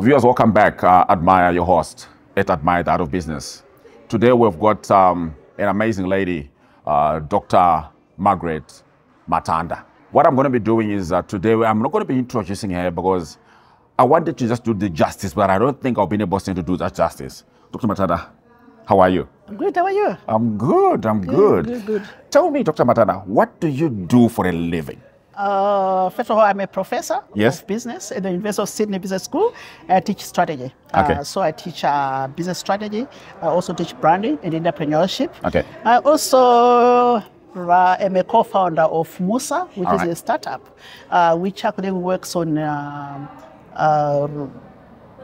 Viewers, welcome back. Admire your host at Admire the Art of Business. Today we've got an amazing lady, Dr. Margaret Matanda. What I'm going to be doing is today I'm not going to be introducing her because I wanted to just do the justice, but I don't think I'll be able to do that justice. Dr. Matanda, how are you? I'm good. How are you? I'm good. I'm good. Good. Tell me, Dr. Matanda, what do you do for a living? First of all, I'm a professor of business at the University of Sydney Business School. I teach strategy. Okay. So I teach business strategy. I also teach branding and entrepreneurship. Okay. I also am a co-founder of Musa, which is a startup, which actually works on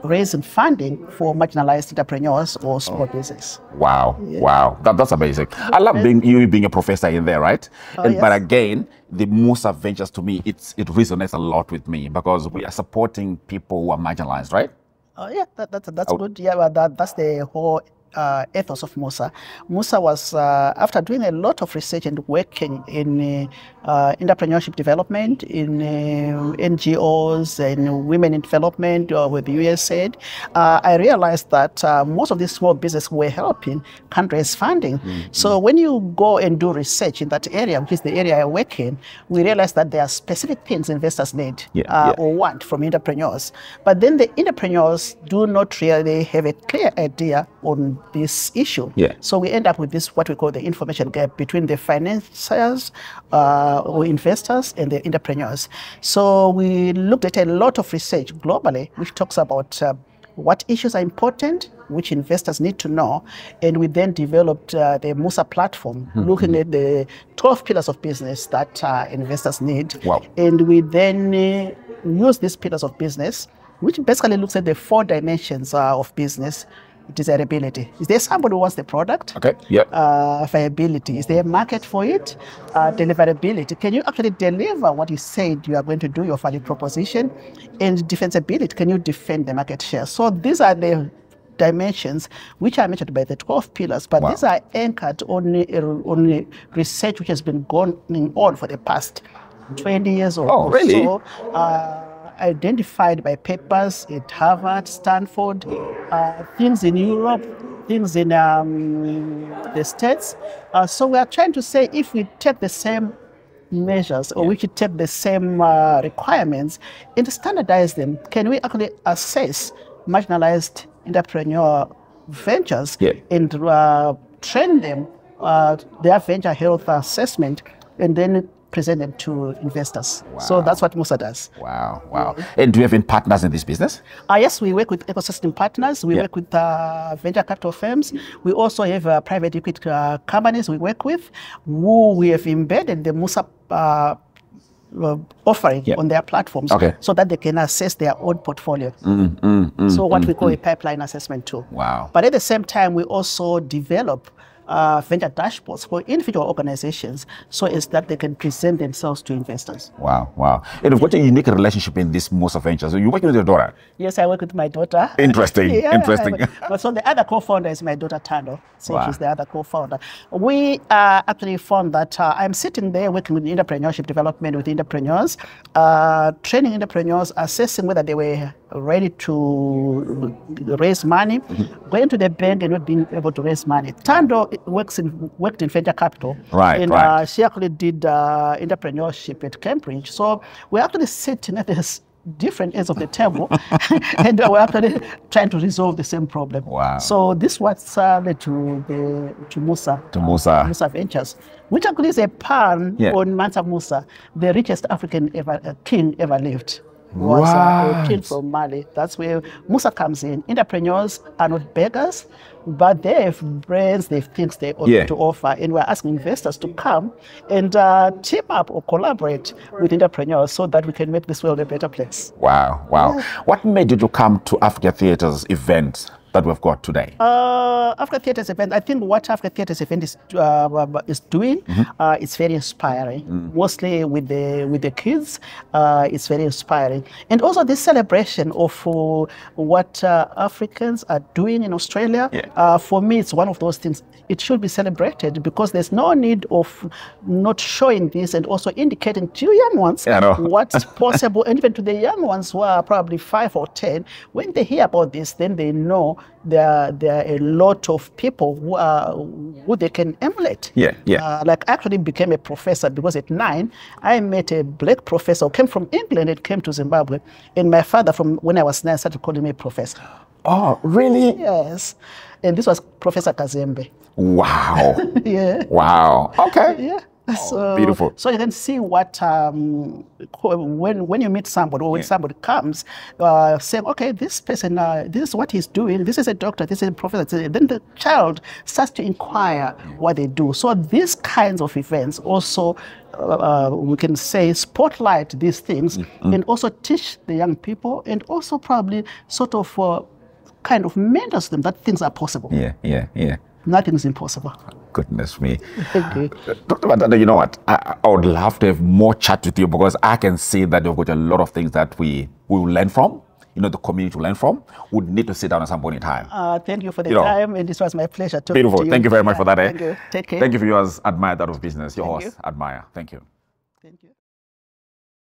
raising funding for marginalized entrepreneurs or small business. Wow, wow, that's amazing. I love you being a professor in there, right? Yes. But again, the Musa Ventures, to me, it resonates a lot with me because we are supporting people who are marginalized, right? Oh yeah, that's good. Yeah, but that's the whole ethos of Musa. Musa was, after doing a lot of research and working in entrepreneurship development, in NGOs and women in development with the USAID, I realized that most of these small businesses were helping can't raise funding. So when you go and do research in that area, which is the area I work in, we realized that there are specific things investors need or want from entrepreneurs. But then the entrepreneurs do not really have a clear idea on this issue. So we end up with this, what we call the information gap between the financiers or investors and the entrepreneurs. So we looked at a lot of research globally, which talks about what issues are important, which investors need to know. And we then developed the Musa platform, looking at the 12 pillars of business that investors need. And we then use these pillars of business, which basically looks at the 4 dimensions of business. Desirability. Is there somebody who wants the product? Viability. Is there a market for it? Deliverability. Can you actually deliver what you said you are going to do, your value proposition? And defensibility. Can you defend the market share? So these are the dimensions which are mentioned by the 12 pillars, but these are anchored on research which has been going on for the past 20 years or so. Identified by papers at Harvard, Stanford, things in Europe, things in the States. So we are trying to say if we take the same measures or we could take the same requirements and standardize them, can we actually assess marginalized entrepreneur ventures and train them their venture health assessment and then present them to investors. So that's what Musa does. Wow. And do you have any partners in this business? Yes, we work with ecosystem partners. We work with venture capital firms. We also have private equity companies we work with who we have embedded the Musa offering on their platforms so that they can assess their own portfolio. So what we call a pipeline assessment tool. But at the same time, we also develop venture dashboards for individual organizations so as that they can present themselves to investors. Wow. And you've got a unique relationship in this Musa Ventures. So you're working with your daughter? Yes, I work with my daughter. Interesting. But so the other co-founder is my daughter Tando. So she's the other co-founder. We actually found that I'm sitting there working with entrepreneurship development with entrepreneurs, training entrepreneurs, assessing whether they were ready to raise money, going to the bank and not being able to raise money. Tando worked in venture capital. She actually did entrepreneurship at Cambridge. So we're actually sitting at this different ends of the table and we're actually trying to resolve the same problem. So this was led to Musa Ventures, which actually is a pun on Mansa Musa, the richest African king ever lived. Was a king from Mali. That's where Musa comes in. Entrepreneurs are not beggars, but they have brands, they have things they ought to offer. And we're asking investors to come and team up or collaborate with entrepreneurs so that we can make this world a better place. Wow. What made you to come to Africa Theatre's event that we've got today? Africa Theatre's event, I think what Africa Theatre's event is doing, it's very inspiring. Mostly with the kids, it's very inspiring. And also this celebration of what Africans are doing in Australia, for me, it's one of those things. It should be celebrated because there's no need of not showing this and also indicating to young ones what's possible, and even to the young ones who are probably 5 or 10. When they hear about this, then they know there are a lot of people who they can emulate. Like I actually became a professor because at 9, I met a black professor who came from England and came to Zimbabwe. And my father, from when I was 9, started calling me professor. Oh, really? Yes. And this was Professor Kazembe. Wow. Wow. Okay. So beautiful. So you can see what when you meet somebody or when somebody comes saying, okay, this person, this is what he's doing. This is a doctor. This is a professor. Then the child starts to inquire what they do. So these kinds of events also we can say spotlight these things and also teach the young people and also probably sort of kind of mentors them that things are possible. Nothing's impossible. Goodness me. Thank you. Dr. Matanda, you know what? I would love to have more chat with you because I can see that you've got a lot of things that we will learn from, the community will learn from. We need to sit down at some point in time. Thank you for the time, and this was my pleasure talking beautiful. to you. Thank you very much for that. Thank you. Take care. Thank you, viewers. Admire that of business. Your host, Admire. Thank you. Thank you.